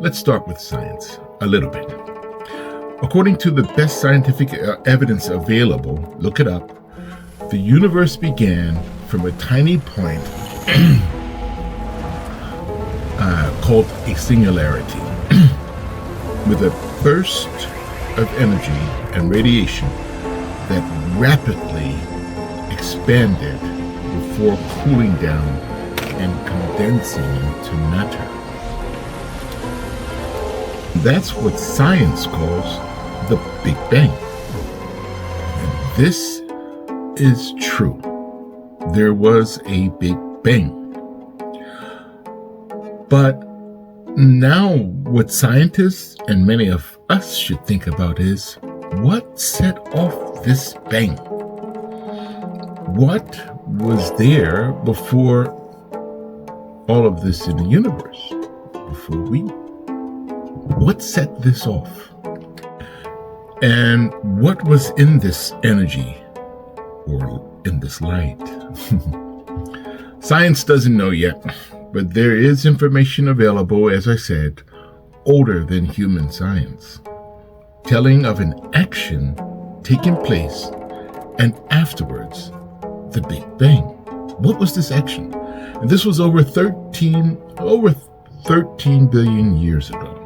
let's start with science a little bit. According to the best scientific evidence available, look it up, the universe began from a tiny point called a singularity, with a burst of energy and radiation that rapidly expanded before cooling down and condensing into matter. That's what science calls the Big Bang. And this is true. There was a Big Bang. But now what scientists and many of us should think about is, what set off this bang? What was there before all of this in the universe? What set this off? And what was in this energy or in this light? Science doesn't know yet, but there is information available, as I said, older than human science, telling of an action taking place and afterwards the Big Bang. What was this action? And this was over 13 billion years ago.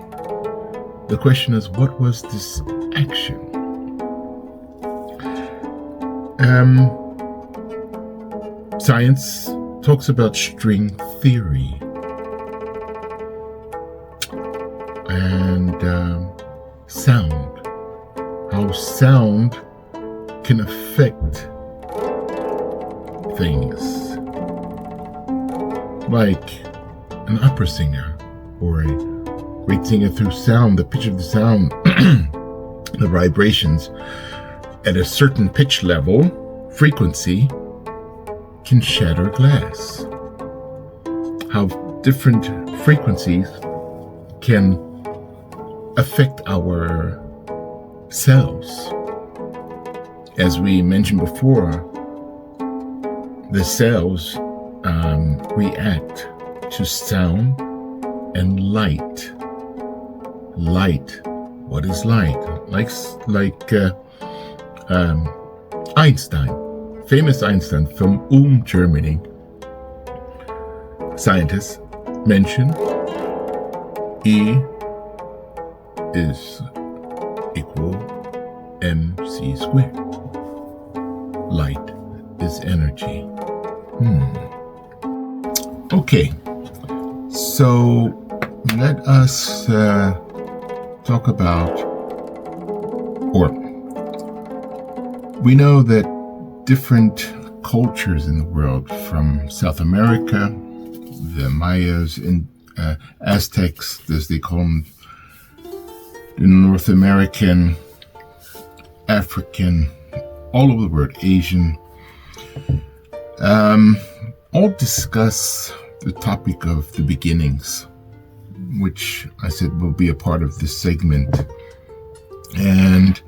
The question is, what was this action? Science talks about string theory and sound, how sound can affect things, like an opera singer or a great singer through sound. The pitch of the sound, the vibrations at a certain pitch level, frequency, can shatter glass. How different frequencies can affect our cells. As we mentioned before, the cells react to sound and light. Light. What is light? Like Einstein, famous Einstein from Germany. Scientists mention E is equal mc squared. Light is energy. Okay, so let us talk about, or we know that different cultures in the world, from South America, the Mayas and Aztecs, as they call them, the North American, African, all over the world, Asian, all discuss the topic of the beginnings, which I said will be a part of this segment. And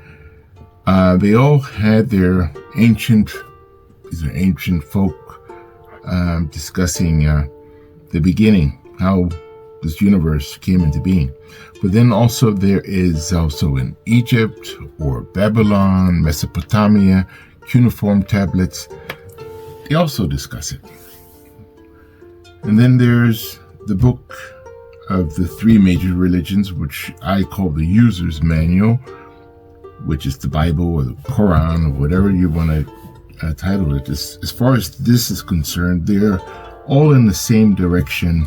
they all had their ancient folk discussing the beginning, how this universe came into being. But then also there is also in Egypt or Babylon, Mesopotamia, cuneiform tablets. They also discuss it. And then there's the book of the three major religions, which I call the user's manual, which is the Bible or the Quran or whatever you want to title it. As far as this is concerned, they're all in the same direction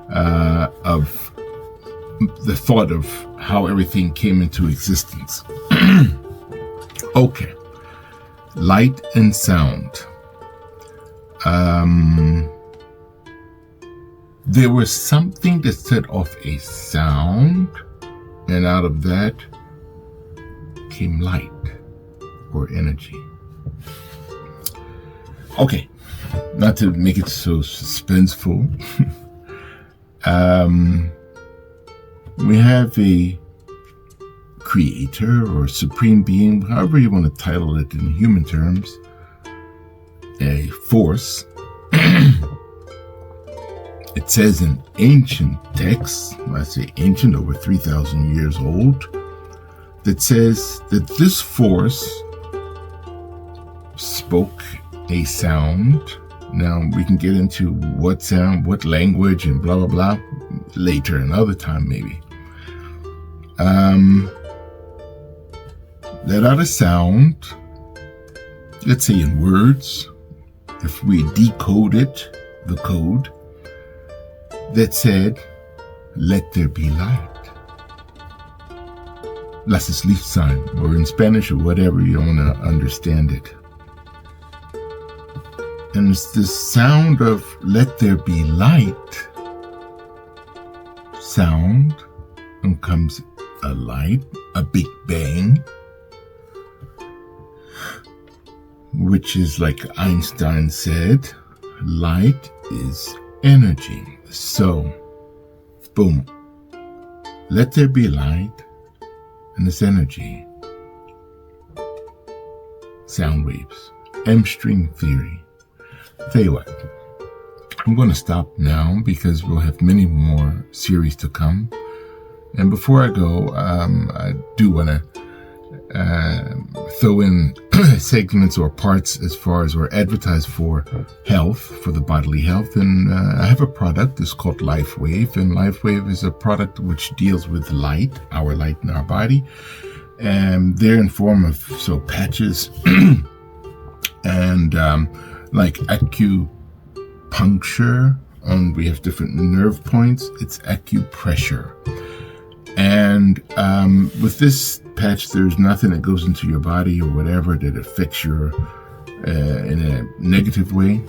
of the thought of how everything came into existence. Okay, light and sound. There was something that set off a sound, and out of that came light or energy. Okay, not to make it so suspenseful, we have a creator or supreme being, however you want to title it in human terms, a force It says in ancient texts, I say ancient, over 3,000 years old, that says that this force spoke a sound. Now, we can get into what sound, what language, and blah, blah, blah later, another time maybe. Let out a sound, let's say in words, if we decode it, the code, that said, let there be light. Las es licht sein, or in Spanish or whatever you want to understand it. And it's the sound of let there be light sound, and comes a light, a big bang, which is like Einstein said, light is energy. So, boom, let there be light, and it's energy. Sound waves, M-string theory. Tell you what, I'm going to stop now because we'll have many more series to come. And before I go, I do want to throw in segments or parts as far as or advertise for health, for the bodily health. And I have a product. It's called LifeWave. And LifeWave is a product which deals with light, our light in our body. And they're in form of patches and like acupuncture. And we have different nerve points. It's acupressure. And with this patch, there's nothing that goes into your body or whatever that affects you in a negative way.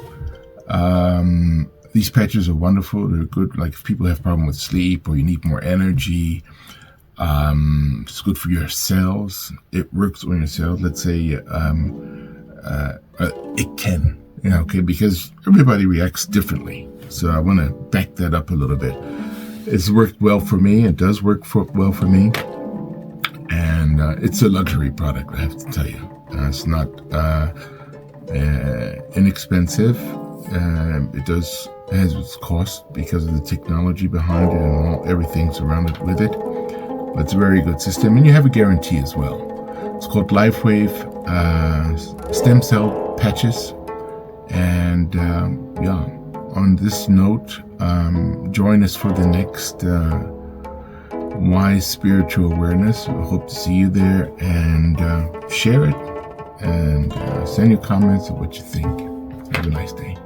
These patches are wonderful. They're good. Like if people have a problem with sleep or you need more energy, it's good for your cells. It works on your cells. Let's say it can, okay, because everybody reacts differently. So I want to back that up a little bit. It's worked well for me. It does work well for me. And it's a luxury product, I have to tell you. It's not inexpensive. It has its cost because of the technology behind it and everything surrounded with it. But it's a very good system. And you have a guarantee as well. It's called LifeWave stem cell patches. And on this note, join us for the next Wise Spiritual Awareness. We hope to see you there, and share it and send your comments of what you think. Have a nice day.